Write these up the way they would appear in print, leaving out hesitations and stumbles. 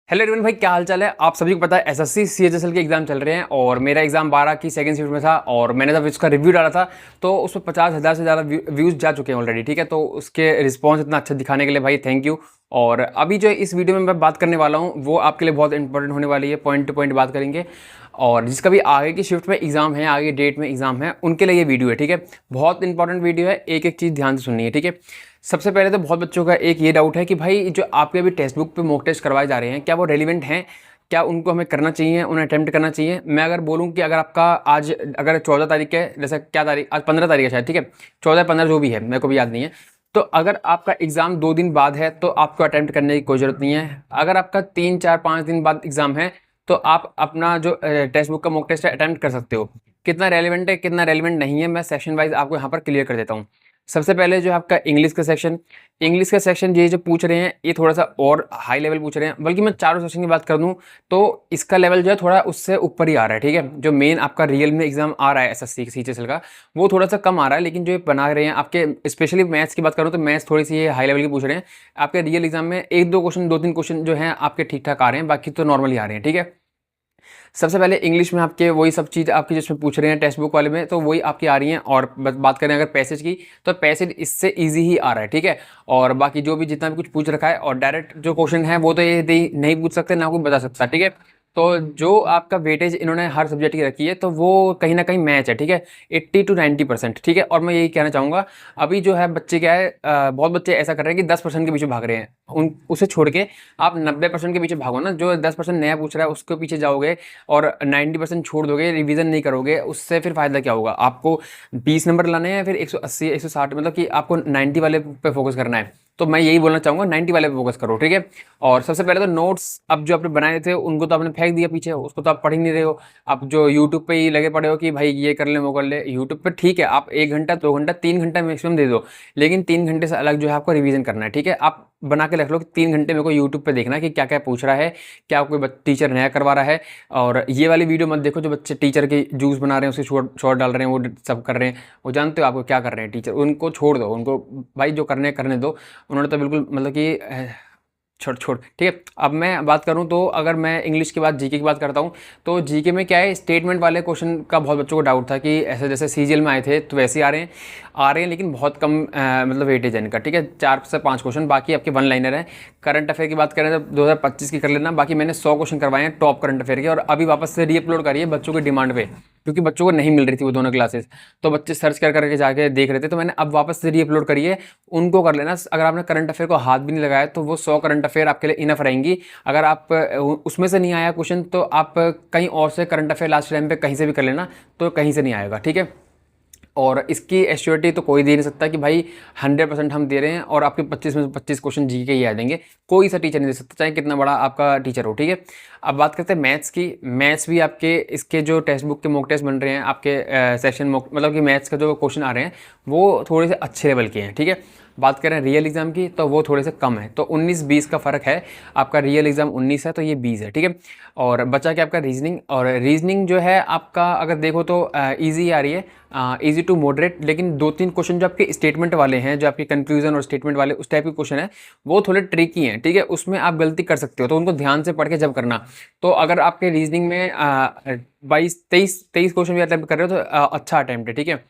Hello everyone भाई, क्या हाल चाल है। आप सभी को पता है एसएससी सीएचएसएल के एग्जाम चल रहे हैं और मेरा एग्जाम 12 की सेकंड शिफ्ट में था और मैंने जब इसका रिव्यू डाला था तो उसमें 50,000 से ज़्यादा व्यूज़ जा चुके हैं ऑलरेडी। ठीक है, तो उसके रिस्पॉन्स इतना अच्छा दिखाने के लिए भाई थैंक यू। और अभी जो इस वीडियो में मैं बात करने वाला हूँ वो आपके लिए बहुत इंपॉर्टेंट होने वाली है, पॉइंट टू पॉइंट बात करेंगे। और जिसका भी आगे की शिफ्ट में एग्जाम है, आगे डेट में एग्जाम है, उनके लिए ये वीडियो है। ठीक है, बहुत इंपॉर्टेंट वीडियो है, एक एक चीज़ ध्यान से सुननी है। ठीक है, सबसे पहले तो बहुत बच्चों का एक ये डाउट है कि भाई जो आपके अभी टेक्स्ट बुक पे मॉक टेस्ट करवाए जा रहे हैं क्या वो रेलिवेंट हैं, क्या उनको हमें करना चाहिए, उन्हें अटेम्प्ट करना चाहिए। मैं अगर बोलूँ कि अगर आपका आज अगर 14 तारीख है, जैसे क्या तारीख आज 15 तारीख है शायद, ठीक है 14-15 जो भी है मेरे को भी याद नहीं है, तो अगर आपका एग्ज़ाम 2 दिन बाद है तो आपको अटेम्प्ट करने की कोई ज़रूरत नहीं है। अगर आपका 3-4-5 दिन बाद एग्ज़ाम है तो आप अपना जो टेक्स्ट बुक का मॉक टेस्ट है अटेम्प्ट कर सकते हो। कितना रेलिवेंट है कितना रेलिवेंट नहीं है मैं सेक्शन वाइज आपको यहाँ पर क्लियर कर देता हूँ। सबसे पहले जो है आपका इंग्लिश का सेक्शन ये जो पूछ रहे हैं ये थोड़ा सा और हाई लेवल पूछ रहे हैं, बल्कि मैं चारों सेक्शन की बात कर दूं तो इसका लेवल जो है थोड़ा उससे ऊपर ही आ रहा है। ठीक है, जो मेन आपका रियल में एग्जाम आ रहा है एसएससी सीएचएसएल का वो थोड़ा सा कम आ रहा है, लेकिन जो ये बना रहे हैं आपके स्पेशली मैथ्स की बात करूँ तो मैथ्स थोड़ी सी ये हाई लेवल की पूछ रहे हैं। आपके रियल एग्जाम में एक दो क्वेश्चन, दो तीन क्वेश्चन जो है आपके ठीक ठाक आ रहे हैं, बाकी तो नॉर्मली आ रहे हैं। ठीक है, सबसे पहले इंग्लिश में आपके वही सब चीज़ आपकी जिसमें पूछ रहे हैं टेक्स्ट बुक वाले में तो वही आपकी आ रही हैं। और बात करें अगर पैसेज की तो पैसेज इससे इजी ही आ रहा है। ठीक है, और बाकी जो भी जितना भी कुछ पूछ रखा है और डायरेक्ट जो क्वेश्चन है वो तो ये नहीं पूछ सकते, ना कोई बता सकता। ठीक है, तो जो आपका वेटेज इन्होंने हर सब्जेक्ट की रखी है तो वो कहीं ना कहीं मैच है। ठीक है, 80 to 90%। ठीक है, और मैं यही कहना चाहूँगा अभी जो है बच्चे क्या है, बहुत बच्चे ऐसा कर रहे हैं कि 10% के पीछे भाग रहे हैं, उन उसे छोड़ के आप 90% के पीछे भागो ना। जो 10% नया पूछ रहा है उसके पीछे जाओगे और 90% छोड़ दोगे, रिवीजन नहीं करोगे, उससे फिर फायदा क्या होगा। आपको 20 नंबर लाने हैं, फिर 180 160, मतलब कि आपको 90 वाले पे फोकस करना है। तो मैं यही बोलना चाहूँगा 90 वाले पे फोकस करो। ठीक है, और सबसे पहले तो नोट्स अब जो आपने बनाए थे उनको तो आपने फेंक दिया पीछे, उसको तो आप पढ़ ही नहीं रहे हो। आप जो यूट्यूब पे ही लगे पड़े हो कि भाई ये कर ले वो कर ले। यूट्यूब पे ठीक है आप 1 घंटा 2 घंटा 3 घंटा मैक्सिमम दे दो, लेकिन 3 घंटे से अलग जो है आपको रिवीजन करना है। ठीक है, आप बना के रख लो कि 3 घंटे मेरे को यूट्यूब पे देखना है कि क्या क्या पूछ रहा है, क्या कोई टीचर नया करवा रहा है। और ये वाली वीडियो मत देखो जो बच्चे टीचर के जूस बना रहे हैं, उसके शॉर्ट डाल रहे हैं, वो सब कर रहे हैं, वो जानते हो आपको क्या कर रहे हैं टीचर। उनको छोड़ दो, उनको भाई जो करने करने दो। उन्होंने तो बिल्कुल मतलब कि छोड़ छोड़। ठीक है, अब मैं बात करूं तो अगर मैं इंग्लिश के बाद जीके की बात करता हूं तो जीके में क्या है, स्टेटमेंट वाले क्वेश्चन का बहुत बच्चों को डाउट था कि ऐसे जैसे सीजीएल में आए थे तो वैसे ही आ रहे हैं, लेकिन बहुत कम मतलब वेटेज है इनका। ठीक है, 4 से 5 क्वेश्चन, बाकी आपके वन लाइनर है। करंट अफेयर की बात करें तो 2025 की कर लेना, बाकी मैंने 100 क्वेश्चन करवाए हैं टॉप करंट अफेयर के, और अभी वापस से रीअपलोड करिए बच्चों की डिमांड पे, क्योंकि बच्चों को नहीं मिल रही थी वो दोनों क्लासेस, तो बच्चे सर्च कर करके जाके देख रहे थे, तो मैंने अब वापस से रीअपलोड करिए, उनको कर लेना। अगर आपने करंट अफेयर को हाथ भी नहीं लगाया तो वो 100 करंट अफेयर आपके लिए इनफ रहेंगी। अगर आप उसमें से नहीं आया क्वेश्चन तो आप कहीं और से करंट अफेयर लास्ट टाइम पे कहीं से भी कर लेना, तो कहीं से नहीं आएगा। ठीक है, और इसकी एश्योरिटी तो कोई दे नहीं सकता कि भाई 100% हम दे रहे हैं और आपके 25 में से 25 क्वेश्चन जी के ही आ जाएंगे। कोई सा टीचर नहीं दे सकता, चाहे कितना बड़ा आपका टीचर हो। ठीक है, अब बात करते हैं मैथ्स की। मैथ्स भी आपके इसके जो टेक्स्ट बुक के मॉक टेस्ट बन रहे हैं आपके सेशन मॉक, मतलब कि मैथ्स का जो क्वेश्चन आ रहे हैं वो थोड़े से अच्छे लेवल के हैं। ठीक है, बात करें रियल एग्जाम की तो वो थोड़े से कम है, तो 19-20 का फ़र्क है। आपका रियल एग्जाम 19 है तो ये 20 है। ठीक है, और बचा क्या आपका रीजनिंग, और रीजनिंग जो है आपका अगर देखो तो ईजी आ रही है, ईजी टू मॉडरेट, लेकिन 2-3 क्वेश्चन जो आपके स्टेटमेंट वाले हैं, जो आपके कंक्लूजन और स्टेटमेंट वाले उस टाइप के क्वेश्चन है वो थोड़े ट्रिकी हैं। ठीक है, उसमें आप गलती कर सकते हो, तो उनको ध्यान से पढ़ के जब करना। तो अगर आपके रीजनिंग में 22-23 क्वेश्चन भी अटैम्प्ट कर रहे हो तो अच्छा अटैम्प्ट है। ठीक है,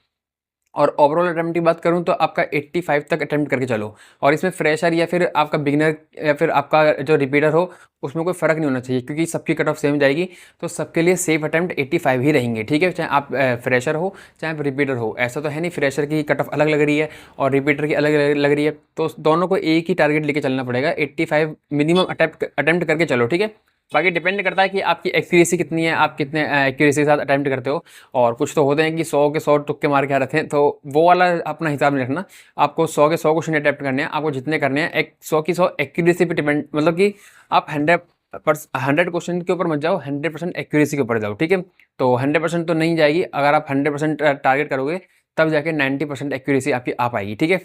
और ओवरऑल अटेम्प्ट की बात करूं तो आपका 85 तक अटेम्प्ट करके चलो, और इसमें फ्रेशर या फिर आपका बिगिनर या फिर आपका जो रिपीटर हो उसमें कोई फ़र्क नहीं होना चाहिए, क्योंकि सबकी कट ऑफ सेम जाएगी, तो सबके लिए सेफ अटेम्प्ट 85 ही रहेंगे। ठीक है, चाहे आप फ्रेशर हो चाहे आप रिपीटर हो, ऐसा तो है नहीं फ्रेशर की कट ऑफ अलग लग रही है और रिपीटर की अलग लग रही है, तो दोनों को एक ही टारगेट लेके चलना पड़ेगा। 85 मिनिमम अटेम्प्ट करके चलो। ठीक है, बाकी डिपेंड करता है कि आपकी एक्यूरेसी कितनी है, आप कितने एक्यूरेसी के साथ अटेम्प्ट करते हो। और कुछ तो होते हैं कि 100 के 100 तुक्के मार के आ रखे हैं, तो वो वाला अपना हिसाब नहीं रखना। आपको 100 के 100 क्वेश्चन अटेम्प्ट करने हैं, आपको जितने करने हैं 100 की 100 एक्यूरेसी पे डिपेंड, मतलब कि आप 100 क्वेश्चन के ऊपर मत जाओ, 100% एक्यूरेसी के ऊपर जाओ। ठीक है, तो 100% तो नहीं जाएगी, अगर आप 100% टारगेट करोगे तब जाके 90% एक्यूरेसी आपकी आ पाएगी। ठीक है,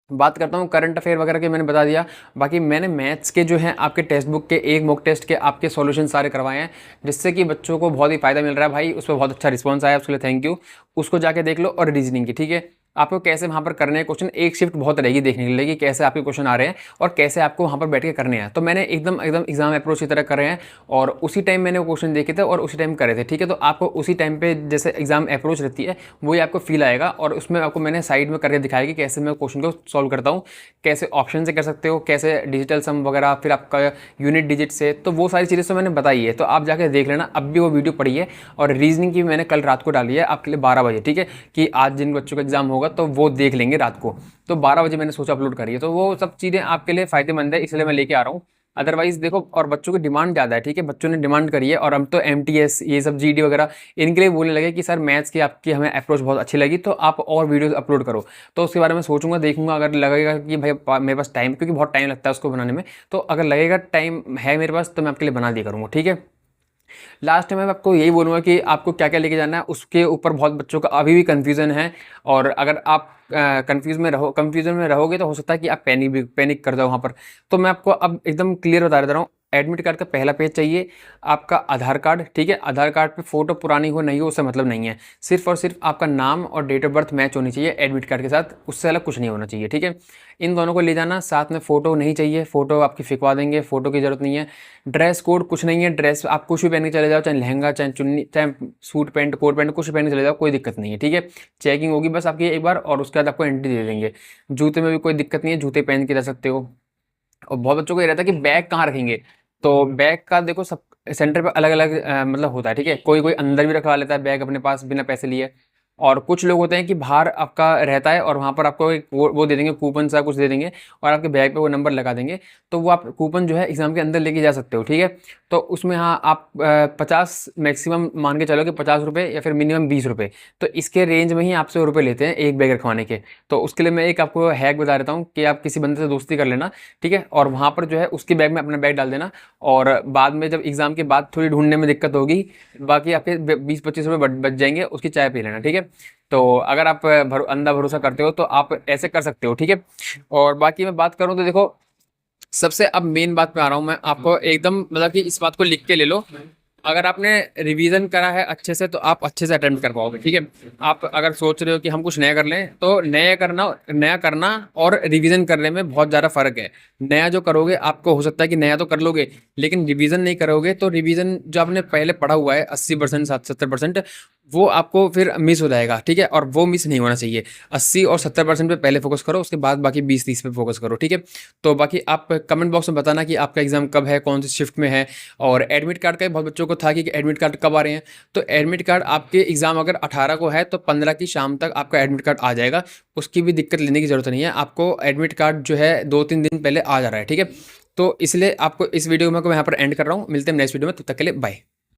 बात करता हूँ करंट अफेयर वगैरह के, मैंने बता दिया। बाकी मैंने मैथ्स के जो हैं आपके टेक्स्ट बुक के एक मॉक टेस्ट के आपके सॉल्यूशन सारे करवाए हैं, जिससे कि बच्चों को बहुत ही फायदा मिल रहा है भाई। उस पर बहुत अच्छा रिस्पॉन्स आया, उसके लिए थैंक यू। उसको जाके देख लो। और रीजनिंग की, ठीक है, आपको कैसे वहाँ पर करने हैं क्वेश्चन, एक शिफ्ट बहुत रहेगी देखने के लिए कि कैसे आपके क्वेश्चन आ रहे हैं और कैसे आपको वहाँ पर बैठ के करने हैं। तो मैंने एकदम एकदम एग्जाम अप्रोच की तरह कर रहे हैं और उसी टाइम मैंने वो क्वेश्चन देखे थे और उसी टाइम करे थे, ठीक है। तो आपको उसी टाइम पे जैसे एग्जाम अप्रोच रहती है वही आपको फील आएगा, और उसमें आपको मैंने साइड में करके दिखाया कि कैसे मैं क्वेश्चन को सॉल्व करता हूँ, कैसे ऑप्शन से कर सकते हो, कैसे डिजिटल सम वगैरह, फिर आपका यूनिट डिजिट से, तो वो सारी चीज़ें तो मैंने बताई है। तो आप जाकर देख लेना, अब भी वो वीडियो पड़ी है। और रीजनिंग की मैंने कल रात को डाली है आपके लिए 12 बजे, ठीक है, कि आज जिन बच्चों का एग्जाम होगा तो वो देख लेंगे रात को। तो 12 बजे मैंने सोचा अपलोड करी है, तो वो सब चीज़ें आपके लिए फ़ायदेमंद है, इसलिए मैं लेके आ रहा हूँ। अदरवाइज देखो, और बच्चों की डिमांड ज़्यादा है, ठीक है, बच्चों ने डिमांड करी है, और हम तो MTS ये सब GD वगैरह इनके लिए बोलने लगे कि सर मैथ्स की आपकी हमें अप्रोच बहुत अच्छी लगी, तो आप और वीडियोस अपलोड करो। तो उसके बारे में सोचूंगा, देखूंगा, अगर लगेगा कि भाई मेरे पास टाइम, क्योंकि बहुत टाइम लगता है उसको बनाने में, तो अगर लगेगा टाइम है मेरे पास तो मैं आपके लिए बना दिया करूँगा, ठीक है। लास्ट में मैं आपको यही बोलूँगा कि आपको क्या क्या लेके जाना है, उसके ऊपर बहुत बच्चों का अभी भी कन्फ्यूज़न है। और अगर आप कन्फ्यूज़न में रहोगे तो हो सकता है कि आप पैनिक कर जाओ वहाँ पर। तो मैं आपको अब एकदम क्लियर बता देता रहा हूँ। एडमिट कार्ड का पहला पेज चाहिए, आपका आधार कार्ड, ठीक है। आधार कार्ड पे फ़ोटो पुरानी हो नहीं हो उससे मतलब नहीं है, सिर्फ और सिर्फ आपका नाम और डेट ऑफ बर्थ मैच होनी चाहिए एडमिट कार्ड के साथ, उससे अलग कुछ नहीं होना चाहिए, ठीक है। इन दोनों को ले जाना, साथ में फ़ोटो नहीं चाहिए, फ़ोटो आपकी फिकवा देंगे, फ़ोटो की ज़रूरत नहीं है। ड्रेस कोड कुछ नहीं है, ड्रेस आप कुछ भी पहन के चले जाओ, चाहे लहंगा, चाहे चुन्नी, चाहे सूट पैंट, कोट पैंट, कुछ भी पहन के चले जाओ, कोई दिक्कत नहीं है, ठीक है। चेकिंग होगी बस आपकी एक बार, और उसके बाद आपको एंट्री दे देंगे। जूते में भी कोई दिक्कत नहीं है, जूते पहन के जा सकते हो। और बहुत बच्चों को ये रहता है कि बैग कहाँ रखेंगे, तो बैग का देखो सब सेंटर पे अलग अलग मतलब होता है, ठीक है। कोई कोई अंदर भी रखवा लेता है बैग अपने पास बिना पैसे लिए, और कुछ लोग होते हैं कि बाहर आपका रहता है और वहाँ पर आपको एक वो दे देंगे, कूपन सा कुछ दे देंगे और आपके बैग पे वो नंबर लगा देंगे, तो वो आप कूपन जो है एग्ज़ाम के अंदर लेके जा सकते हो, ठीक है। तो उसमें हाँ आप 50 मैक्सिमम मान के चलो कि 50 रुपये या फिर मिनिमम 20 रुपये, तो इसके रेंज में ही आपसे रुपये लेते हैं एक बैग रखवाने के। तो उसके लिए मैं एक आपको हैक बता देता हूँ कि आप किसी बंदे से दोस्ती कर लेना, ठीक है, और वहाँ पर जो है उसके बैग में अपना बैग डाल देना, और बाद में जब एग्ज़ाम के बाद थोड़ी ढूंढने में दिक्कत होगी, बाकी आपके 20-25 रुपये बच जाएंगे, उसकी चाय पी लेना, ठीक है। तो अगर आप अंधा भरोसा करते हो तो आप ऐसे कर सकते हो, ठीक है। और बाकी मैं बात करूँ तो देखो, सबसे अब मेन बात पे आ रहा हूँ मैं, आपको एकदम मतलब कि इस बात को लिख के ले लो, अगर आपने रिवीजन करा है अच्छे से तो आप अच्छे से अटेम्प्ट कर पाओगे, ठीक है। आप अगर सोच रहे हो कि हम कुछ नया कर लें, तो नया करना और रिवीजन करने में बहुत ज़्यादा फर्क है। नया जो करोगे आपको हो सकता है कि नया तो कर लोगे, लेकिन रिवीजन नहीं करोगे तो रिवीजन जो आपने पहले पढ़ा हुआ है 80% 70% वो आपको फिर मिस हो जाएगा, ठीक है, और वो मिस नहीं होना चाहिए। 80 और 70% पे पहले फोकस करो, उसके बाद बाकी 20-30 पे फोकस करो, ठीक है। तो बाकी आप कमेंट बॉक्स में बताना कि आपका एग्जाम कब है, कौन सी शिफ्ट में है। और एडमिट कार्ड का बहुत बच्चों को था कि एडमिट कार्ड कब आ रहे हैं, तो एडमिट कार्ड आपके एग्जाम अगर 18 को है तो 15 की शाम तक आपका एडमिट कार्ड आ जाएगा, उसकी भी दिक्कत लेने की ज़रूरत नहीं है। आपको एडमिट कार्ड जो है 2-3 दिन पहले आ जा रहा है, ठीक है। तो इसलिए आपको इस वीडियो में मैं यहाँ पर एंड कर रहा हूँ, मिलते हैं नेक्स्ट वीडियो में, तब तक के लिए बाय।